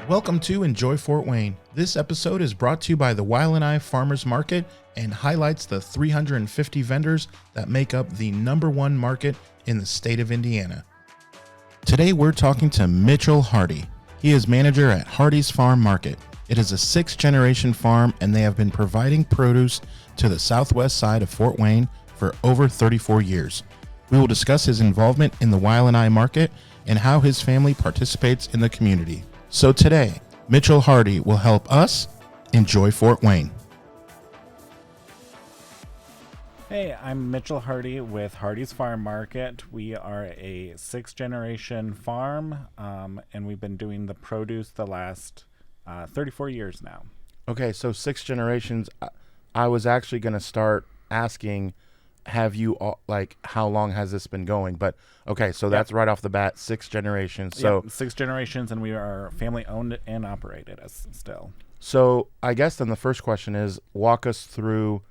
Welcome to Enjoy Fort Wayne. This episode is brought to you by the Wailanai Farmers Market and highlights the 350 vendors that make up the #1 market in the state of Indiana. Today we're talking to Mitchell Hardy. He is manager at Hardy's Farm Market. It is a 6th-generation farm, and they have been providing produce to the southwest side of Fort Wayne for over 34 years. We will discuss his involvement in the Wailanai market and how his family participates in the community. So today, Mitchell Hardy will help us enjoy Fort Wayne. Hey, I'm Mitchell Hardy with Hardy's Farm Market. We are a 6th-generation farm, and we've been doing the produce the last 34 years now. Okay, so 6 generations. I was actually going to start asking, have you all, how long has this been going? But okay, so that's right off the bat, 6 generations. So 6 generations, and we are family owned and operated as still. So I guess then the first question is, walk us through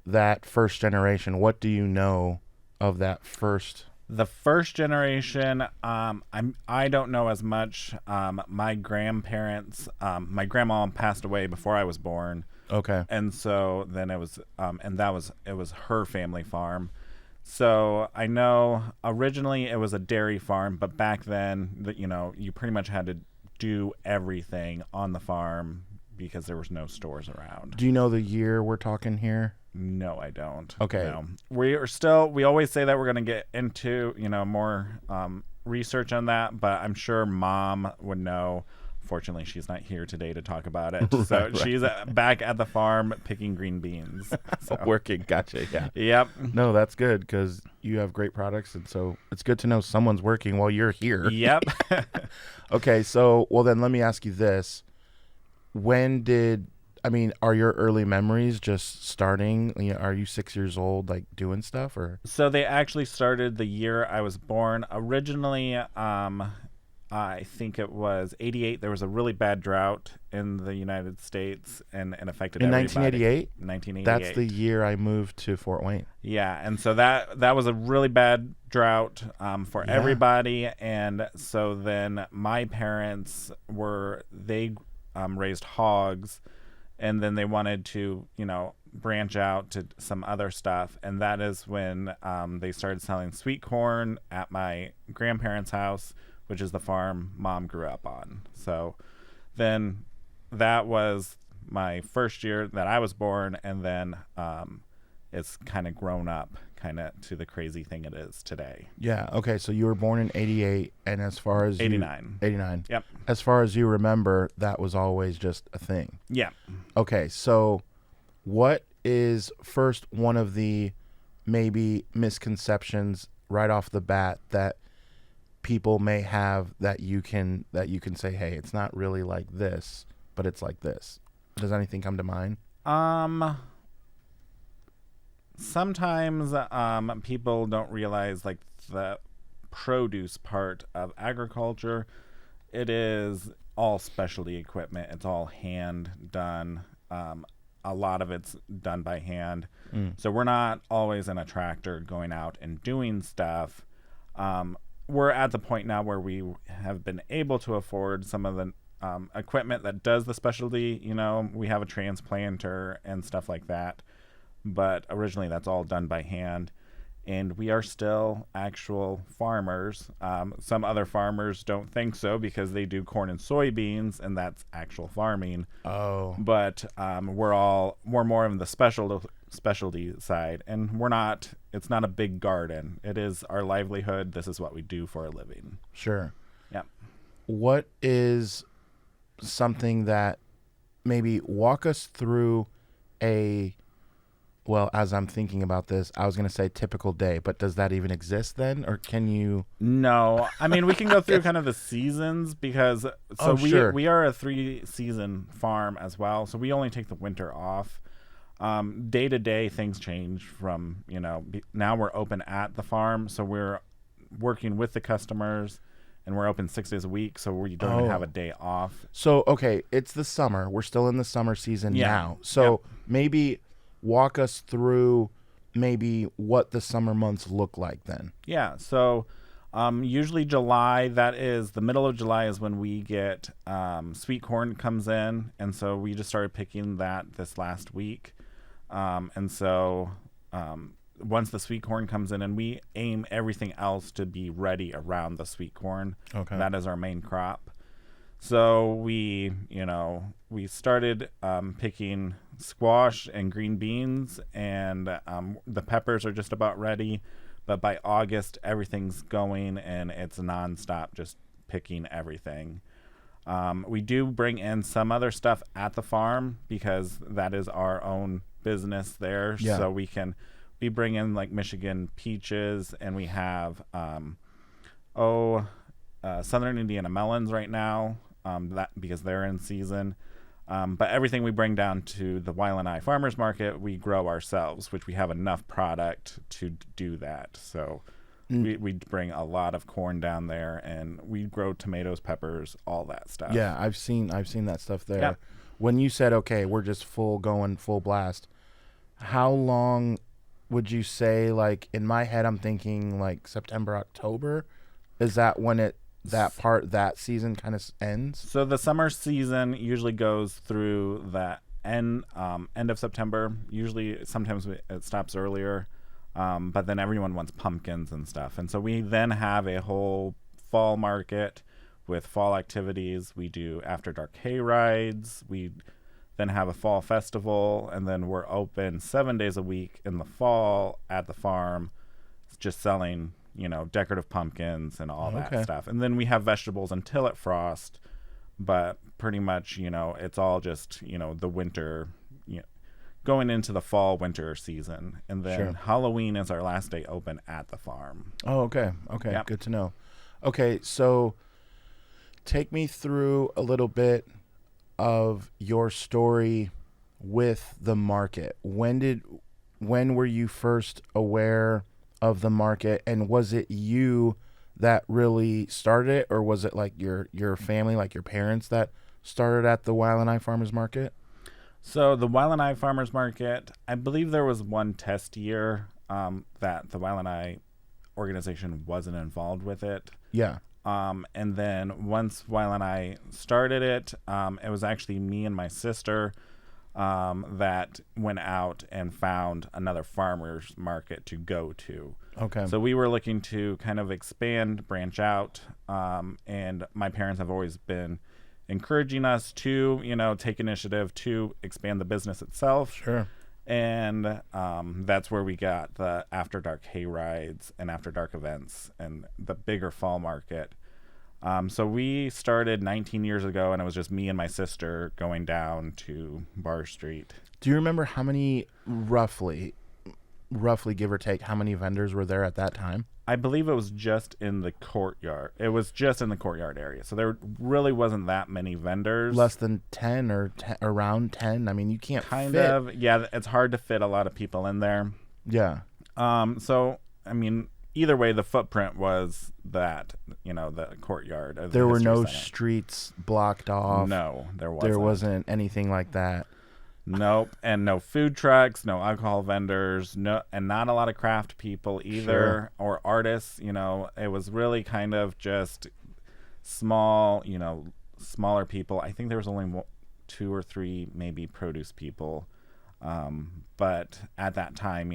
that first generation. What do you know of that first? The first generation, I don't know as much. My grandparents, my grandma passed away before I was born. Okay. And so then it was her family farm. So I know originally it was a dairy farm, but back then, you pretty much had to do everything on the farm because there was no stores around. Do you know the year we're talking here? No, I don't. Okay. No. We always say that we're going to get into, more research on that, but I'm sure Mom would know. Fortunately, she's not here today to talk about it. So she's back at the farm picking green beans. So. Working. Gotcha. Yeah. Yep. No, that's good because you have great products. And so it's good to know someone's working while you're here. Yep. Okay. So, well, then let me ask you this. Are your early memories just starting? Are you 6 years old, doing stuff, or? So they actually started the year I was born. Originally, I think it was 88. There was a really bad drought in the United States and affected everybody. In 1988? 1988. That's the year I moved to Fort Wayne. Yeah, and so that was a really bad drought for everybody. And so then my parents raised hogs, and then they wanted to, branch out to some other stuff. And that is when they started selling sweet corn at my grandparents' house, which is the farm Mom grew up on. So then that was my first year that I was born, and then it's kind of grown up to the crazy thing it is today. Yeah, okay, so you were born in 88, and as far as 89. 89. Yep. As far as you remember, that was always just a thing. Yeah. Okay, so what is first one of the maybe misconceptions right off the bat that people may have that you can say, hey, it's not really like this, but it's like this? Does anything come to mind? Sometimes people don't realize the produce part of agriculture. It is all specialty equipment. It's all hand done. A lot of it's done by hand. So we're not always in a tractor going out and doing stuff. We're at the point now where we have been able to afford some of the equipment that does the specialty. We have a transplanter and stuff like that. But originally that's all done by hand. And we are still actual farmers. Some other farmers don't think so because they do corn and soybeans, and that's actual farming. Oh. But we're more of the specialty side, and it's not a big garden. It is our livelihood. This is what we do for a living. Sure. Yeah. What is something that maybe walk us through as I'm thinking about this, I was going to say typical day, but does that even exist then? Or can you? No. We can go through kind of the seasons because we are a 3-season farm as well. So we only take the winter off. Day to day, things change from, now we're open at the farm. So we're working with the customers, and we're open 6 days a week. So we don't even have a day off. So, okay, it's the summer. We're still in the summer season now. So maybe walk us through maybe what the summer months look like then. Yeah. So Usually July, that is the middle of July is when we get sweet corn comes in. And so we just started picking that this last week. And so once the sweet corn comes in, and we aim everything else to be ready around the sweet corn. Okay. That is our main crop. So we started picking squash and green beans, and the peppers are just about ready. But by August, everything's going, and it's nonstop, just picking everything. We do bring in some other stuff at the farm because that is our own business there. Yeah. So we bring in like Michigan peaches, and we have Southern Indiana melons right now, that because they're in season. But everything we bring down to the Wailanai Farmers Market, we grow ourselves, which we have enough product to do that. So we bring a lot of corn down there, and we grow tomatoes, peppers, all that stuff. Yeah, I've seen that stuff there. Yeah. When you said, okay, we're just full blast, how long would you say, like, in my head, I'm thinking like September, October? Is that when that season kind of ends? So the summer season usually goes through the end of September. Usually, sometimes it stops earlier, but then everyone wants pumpkins and stuff. And so we then have a whole fall market with fall activities. We do after dark hay rides. We then have a fall festival, and then we're open 7 days a week in the fall at the farm, just selling decorative pumpkins and all that stuff. And then we have vegetables until it frosts, but pretty much, it's all just, the winter, going into the fall winter season. And then Halloween is our last day open at the farm. Oh, okay. Okay. Yep. Good to know. Okay. So take me through a little bit of your story with the market. When were you first aware of the market, and was it you that really started it, or was it like your family, like your parents, that started at the Wailanai Farmers Market? So the Wailanai Farmers Market, I believe there was one test year that the Wailanai organization wasn't involved with it. Yeah. And then once Wailanai started it, it was actually me and my sister that went out and found another farmers market to go to. Okay. So we were looking to kind of expand, branch out, and my parents have always been encouraging us to, take initiative to expand the business itself. Sure. And that's where we got the after dark hay rides and after dark events and the bigger fall market. So we started 19 years ago, and it was just me and my sister going down to Bar Street. Do you remember how many, roughly give or take, how many vendors were there at that time? I believe it was just in the courtyard. It was just in the courtyard area. So there really wasn't that many vendors. Less than 10 or around 10? I mean, you can't kind fit. of. Yeah, it's hard to fit a lot of people in there. Yeah. So, I mean, either way, the footprint was that, the courtyard. Of There the were no History Center. streets blocked off. No, there wasn't. There wasn't anything like that. Nope. And no food trucks, no alcohol vendors, and not a lot of craft people either, or artists. It was really kind of just small, smaller people. I think there was only 2 or 3 maybe produce people. But at that time,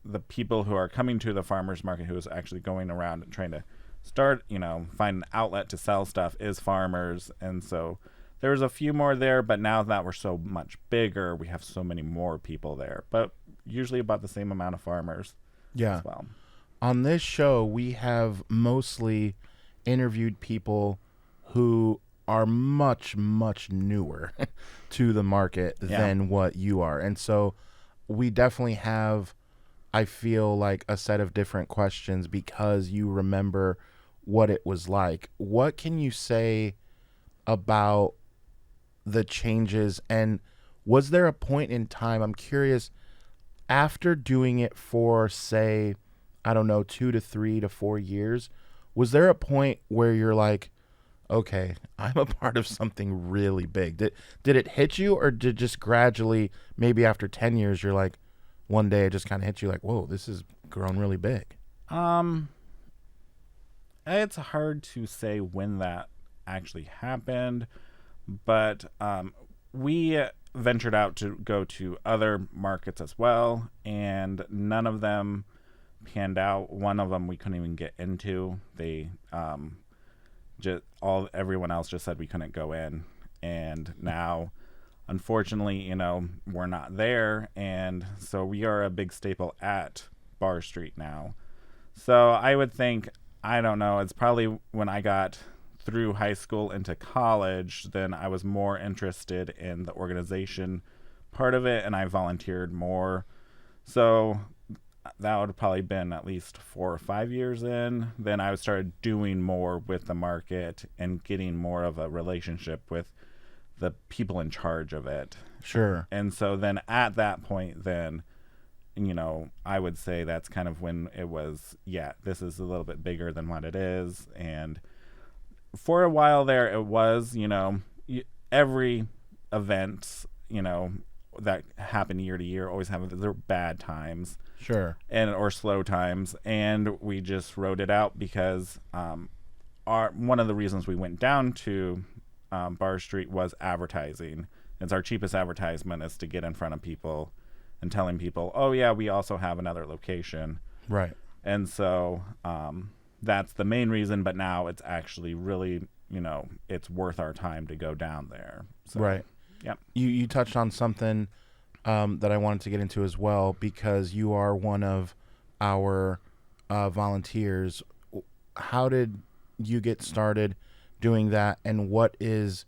the people who are coming to the farmers market, who is actually going around and trying to start, find an outlet to sell stuff, is farmers. And so there was a few more there, but now that we're so much bigger, we have so many more people there, but usually about the same amount of farmers as well. On this show, we have mostly interviewed people who are much, much newer to the market than what you are. And so we definitely have, I feel like, a set of different questions because you remember what it was like. What can you say about the changes, and was there a point in time, I'm curious, after doing it for, say, I don't know, 2 to 3 to 4 years, was there a point where you're like, okay, I'm a part of something really big? Did it hit you, or did just gradually, maybe after 10 years, you're like, one day it just kind of hit you like, whoa, this has grown really big? It's hard to say when that actually happened, but we ventured out to go to other markets as well, and none of them panned out. One of them we couldn't even get into. They just everyone else just said we couldn't go in, and now unfortunately, we're not there, and so we are a big staple at Bar Street now. So I would think, I don't know, it's probably when I got through high school into college, then I was more interested in the organization part of it, and I volunteered more. So that would have probably been at least 4 or 5 years in. Then I started doing more with the market and getting more of a relationship with the people in charge of it. Sure. And so then at that point, then, I would say that's kind of when it was, this is a little bit bigger than what it is. And for a while there, it was, every event, that happen year to year always have their bad times. Sure. Or slow times. And we just wrote it out because one of the reasons we went down to Bar Street was advertising. It's our cheapest advertisement is to get in front of people and telling people, oh yeah, we also have another location. Right. And so that's the main reason, but now it's actually really, it's worth our time to go down there. So, right. Yeah. You touched on something that I wanted to get into as well, because you are one of our volunteers. How did you get started doing that, and what is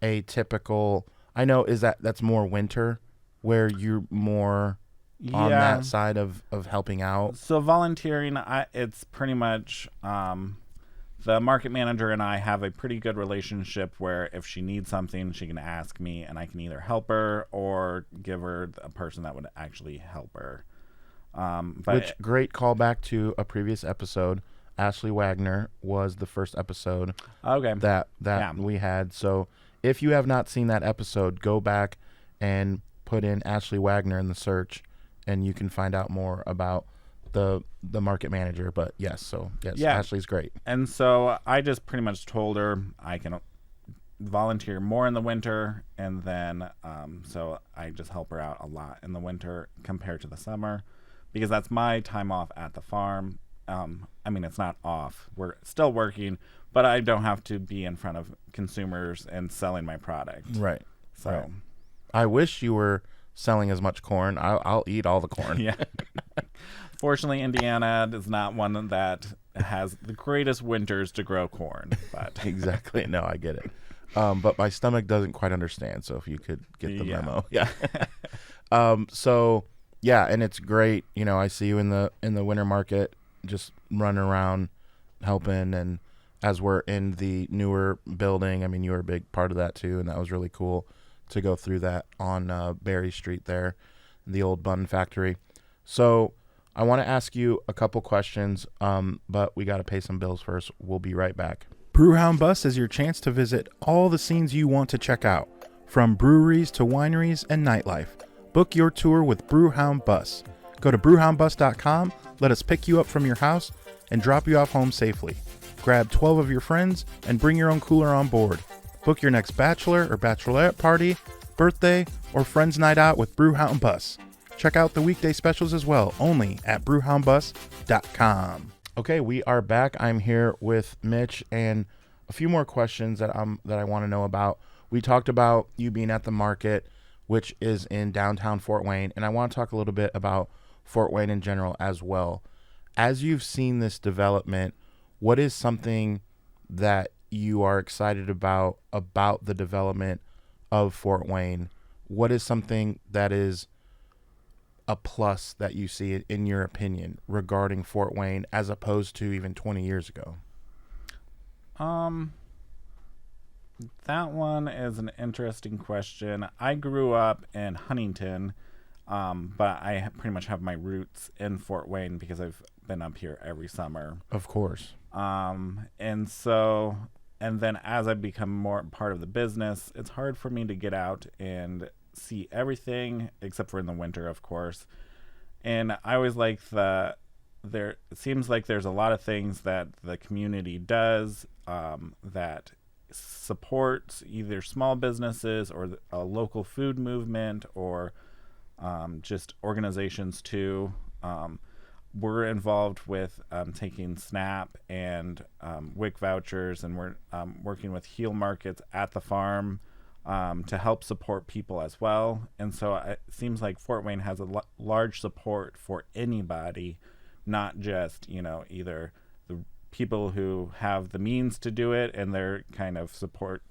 a typical, I know that's more winter where you're more on that side of helping out? So volunteering, it's pretty much the market manager and I have a pretty good relationship where if she needs something, she can ask me and I can either help her or give her a person that would actually help her. Which, great callback to a previous episode. Ashley Wagner was the first episode that we had. So if you have not seen that episode, go back and put in Ashley Wagner in the search, and you can find out more about the market manager. But yes, Ashley's great. And so I just pretty much told her I can volunteer more in the winter, and then so I just help her out a lot in the winter compared to the summer, because that's my time off at the farm. I mean, it's not off. We're still working, but I don't have to be in front of consumers and selling my product. Right. So, right. I wish you were selling as much corn. I'll eat all the corn. Yeah. Fortunately, Indiana is not one that has the greatest winters to grow corn. But exactly. No, I get it. But my stomach doesn't quite understand. So if you could get the memo. Yeah. So yeah, and it's great. I see you in the winter market, just running around helping, and as we're in the newer building, I mean, you were a big part of that too, and that was really cool to go through that on Berry Street there, the old bun factory. So I want to ask you a couple questions, but we got to pay some bills first. We'll be right back. Brewhound Bus is your chance to visit all the scenes you want to check out, from breweries to wineries and nightlife. Book your tour with Brewhound Bus. Go to brewhoundbus.com. Let us pick you up from your house and drop you off home safely. Grab 12 of your friends and bring your own cooler on board. Book your next bachelor or bachelorette party, birthday, or friends night out with Brewhound Bus. Check out the weekday specials as well, only at brewhoundbus.com. Okay, we are back. I'm here with Mitch, and a few more questions that I want to know about. We talked about you being at the market, which is in downtown Fort Wayne, and I want to talk a little bit about Fort Wayne in general as well. As you've seen this development, what is something that you are excited about the development of Fort Wayne? What is something that is a plus that you see, in your opinion, regarding Fort Wayne as opposed to even 20 years ago? That one is an interesting question. I grew up in Huntington, but I pretty much have my roots in Fort Wayne because I've been up here every summer. Of course. And then as I become more part of the business, it's hard for me to get out and see everything, except for in the winter, of course. And I always like the it seems like there's a lot of things that the community does that supports either small businesses or a local food movement or just organizations too. We're involved with taking SNAP and WIC vouchers, and we're working with Heal Markets at the farm to help support people as well. And so it seems like Fort Wayne has a large support for anybody, not just, either the people who have the means to do it and they're kind of support,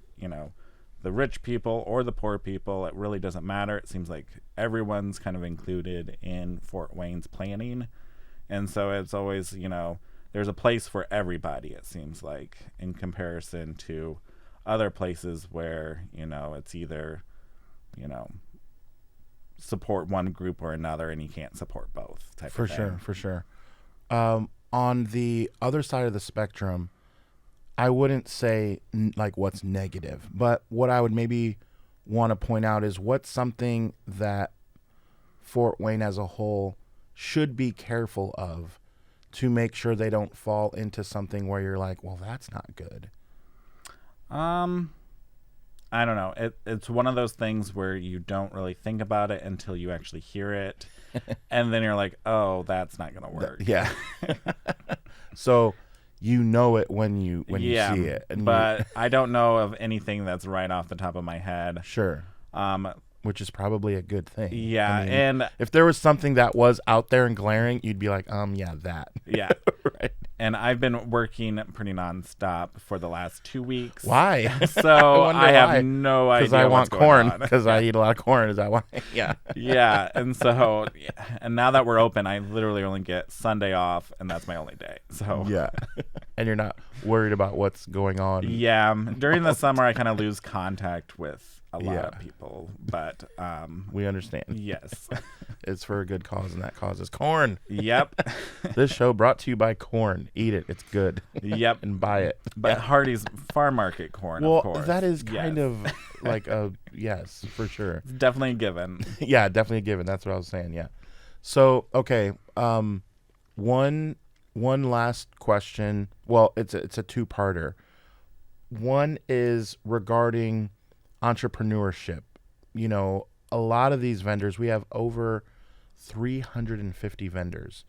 the rich people or the poor people. It really doesn't matter. It seems like everyone's kind of included in Fort Wayne's planning. And so it's always, there's a place for everybody, it seems like, in comparison to other places where, it's either, support one group or another and you can't support both type of thing. For sure. On the other side of the spectrum, I wouldn't say like what's negative, but what I would maybe want to point out is what's something that Fort Wayne as a whole should be careful of to make sure they don't fall into something where you're like, well, that's not good. I don't know. It's one of those things where you don't really think about it until you actually hear it. And then you're like, oh, that's not going to work. Yeah. So it when you see it. But I don't know of anything that's right off the top of my head. Sure. Which is probably a good thing. Yeah. And if there was something that was out there and glaring, you'd be like, yeah, that. Yeah. Right. And I've been working pretty nonstop for the last 2 weeks. Why? So I have no idea. Because I want corn. Because I eat a lot of corn. Is that why? Yeah. Yeah. And so, and now that we're open, I literally only get Sunday off, and that's my only day. So yeah. And you're not worried about what's going on. Yeah. During the summer, I kind of lose contact with a lot of people, but we understand. Yes. It's for a good cause, and that cause is corn. Yep. This show brought to you by corn. Eat it. It's good. Yep. And buy it. But Hardee's Farm Market corn, of course. Well, that is kind of like a yes, for sure. It's definitely a given. Yeah, definitely a given. That's what I was saying, yeah. So, okay, one last question. Well, it's a two-parter. One is regarding entrepreneurship. A lot of these vendors, we have over 350 vendors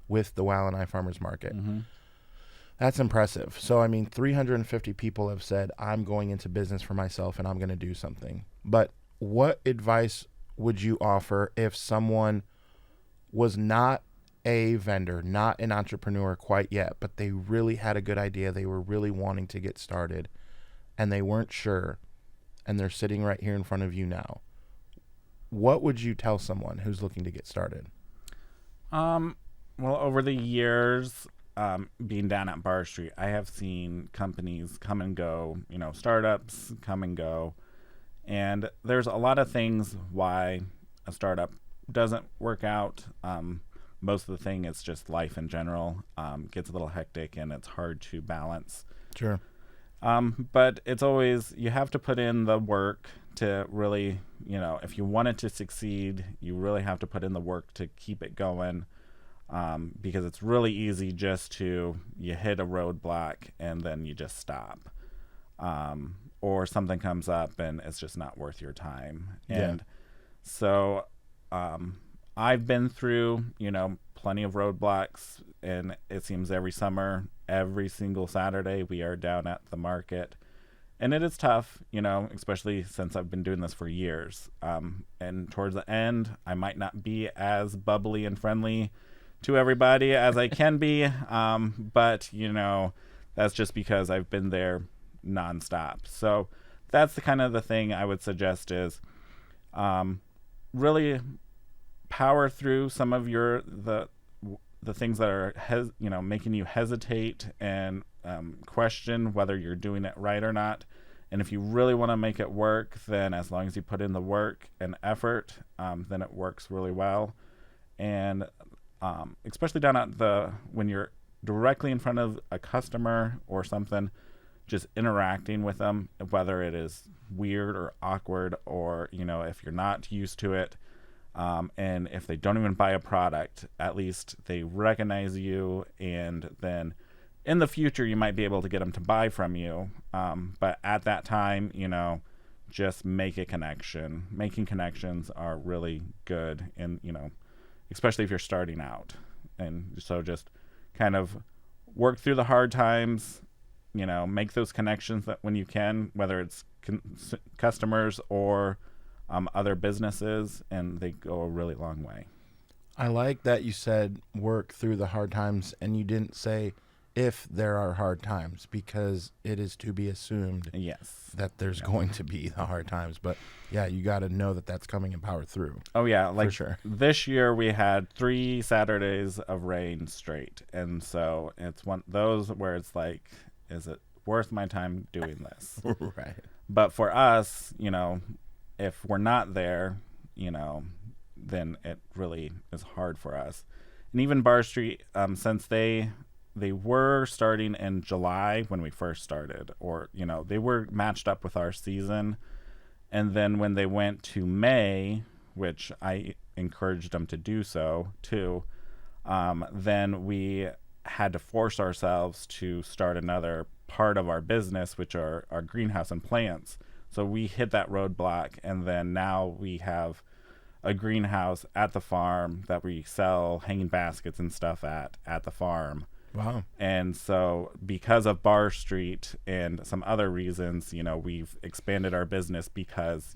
with the Wildlanai Farmers Market. Mm-hmm. That's impressive. So, 350 people have said, I'm going into business for myself and I'm going to do something. But what advice would you offer if someone was not a vendor, not an entrepreneur quite yet, but they really had a good idea, they were really wanting to get started, and they weren't sure, and they're sitting right here in front of you now? What would you tell someone who's looking to get started? Well, over the years, being down at Bar Street, I have seen companies come and go, startups come and go. And there's a lot of things why a startup doesn't work out. Most of the thing is just life in general. Gets a little hectic and it's hard to balance. Sure. But it's always, you have to put in the work to really, if you want it to succeed, you really have to put in the work to keep it going. Because it's really easy just to, you hit a roadblock and then you just stop. Or something comes up and it's just not worth your time. And so I've been through, plenty of roadblocks, and it seems every summer, every single Saturday, we are down at the market. And it is tough, especially since I've been doing this for years. And towards the end, I might not be as bubbly and friendly to everybody as I can be. But, that's just because I've been there nonstop. So that's the kind of the thing I would suggest is really power through some of the things that are making you hesitate and question whether you're doing it right or not. And if you really want to make it work, then as long as you put in the work and effort, then it works really well. And especially down at when you're directly in front of a customer or something, just interacting with them, whether it is weird or awkward or, if you're not used to it, And if they don't even buy a product, at least they recognize you, and then in the future you might be able to get them to buy from you. But at that time, just make a connection. Making connections are really good, and especially if you're starting out. And so just kind of work through the hard times, make those connections that when you can, whether it's customers or other businesses, and they go a really long way. I like that you said work through the hard times, and you didn't say if there are hard times, because it is to be assumed that there's going to be the hard times. But yeah, you got to know that that's coming and power through. Oh yeah, like for sure. This year we had 3 Saturdays of rain straight, and so it's one of those where it's like, is it worth my time doing this? Right. But for us, if we're not there, then it really is hard for us. And even Bar Street, since they were starting in July when we first started, or they were matched up with our season, and then when they went to May, which I encouraged them to do so too, then we had to force ourselves to start another part of our business, which are our greenhouse and plants. So we hit that roadblock, and then now we have a greenhouse at the farm that we sell hanging baskets and stuff at the farm. Wow. And so because of Bar Street and some other reasons, we've expanded our business because,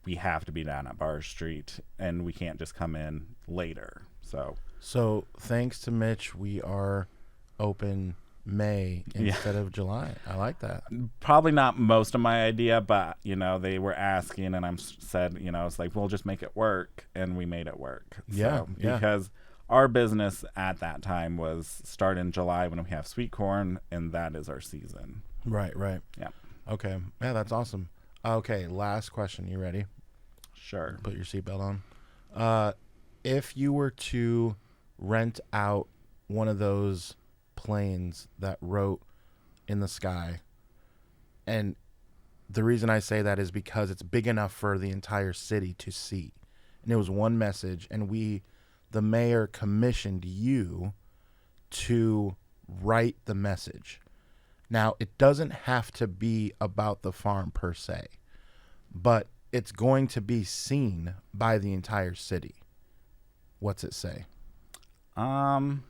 we have to be down at Bar Street, and we can't just come in later. So thanks to Mitch, we are open May instead of July. I like that. Probably not most of my idea, but they were asking, and I said, it's like, we'll just make it work, and we made it work. Because our business at that time was start in July when we have sweet corn, and that is our season. Right. Yeah. Okay. Yeah, that's awesome. Okay, last question. You ready? Sure. Put your seatbelt on. If you were to rent out one of those planes that wrote in the sky, and the reason I say that is because it's big enough for the entire city to see, and it was one message, and the mayor commissioned you to write the message. Now, it doesn't have to be about the farm per se, but it's going to be seen by the entire city. What's it say? I'm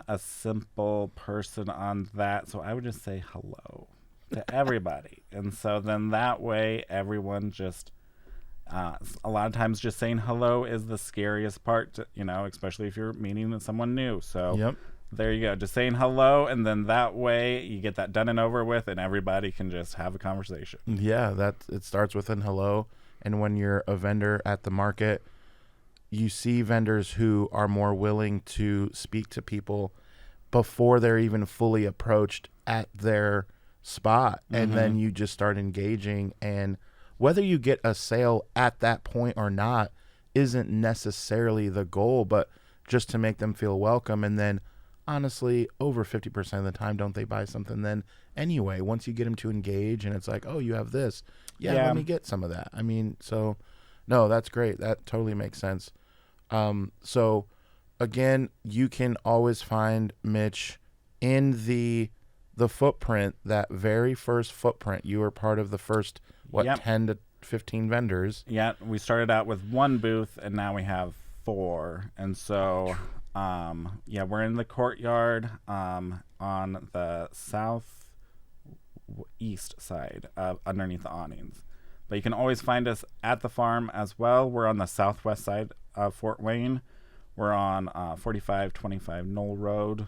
a simple person on that, so I would just say hello to everybody. And so then that way everyone just a lot of times just saying hello is the scariest part, especially if you're meeting someone new. So There you go. Just saying hello, and then that way you get that done and over with, and everybody can just have a conversation. Yeah, it starts with an hello. And when you're a vendor at the market, you see vendors who are more willing to speak to people before they're even fully approached at their spot. And then you just start engaging, and whether you get a sale at that point or not isn't necessarily the goal, but just to make them feel welcome. And then honestly, over 50% of the time, don't they buy something then anyway, once you get them to engage, and it's like, oh, you have this. Yeah, let me get some of that. I mean, so no, that's great. That totally makes sense. So again, you can always find Mitch in the footprint, that very first footprint. You were part of the first, 10 to 15 vendors. Yeah, we started out with 1 booth, and now we have 4. And so we're in the courtyard on the southeast side underneath the awnings. But you can always find us at the farm as well. We're on the southwest side of Fort Wayne. We're on 4525 Knoll Road.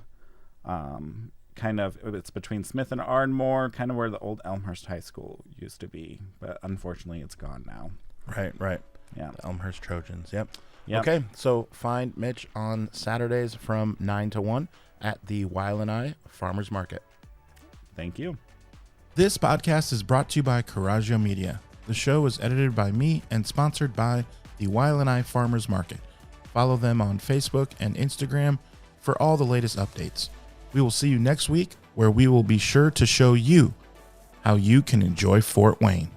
It's between Smith and Ardmore, kind of where the old Elmhurst High School used to be. But unfortunately, it's gone now. Right. Yeah. The Elmhurst Trojans. Yep. Okay, so find Mitch on Saturdays from 9 to 1 at the Weil and I Farmers Market. Thank you. This podcast is brought to you by Coraggio Media. The show is edited by me and sponsored by the Weil and I Farmers Market. Follow them on Facebook and Instagram for all the latest updates. We will see you next week, where we will be sure to show you how you can enjoy Fort Wayne.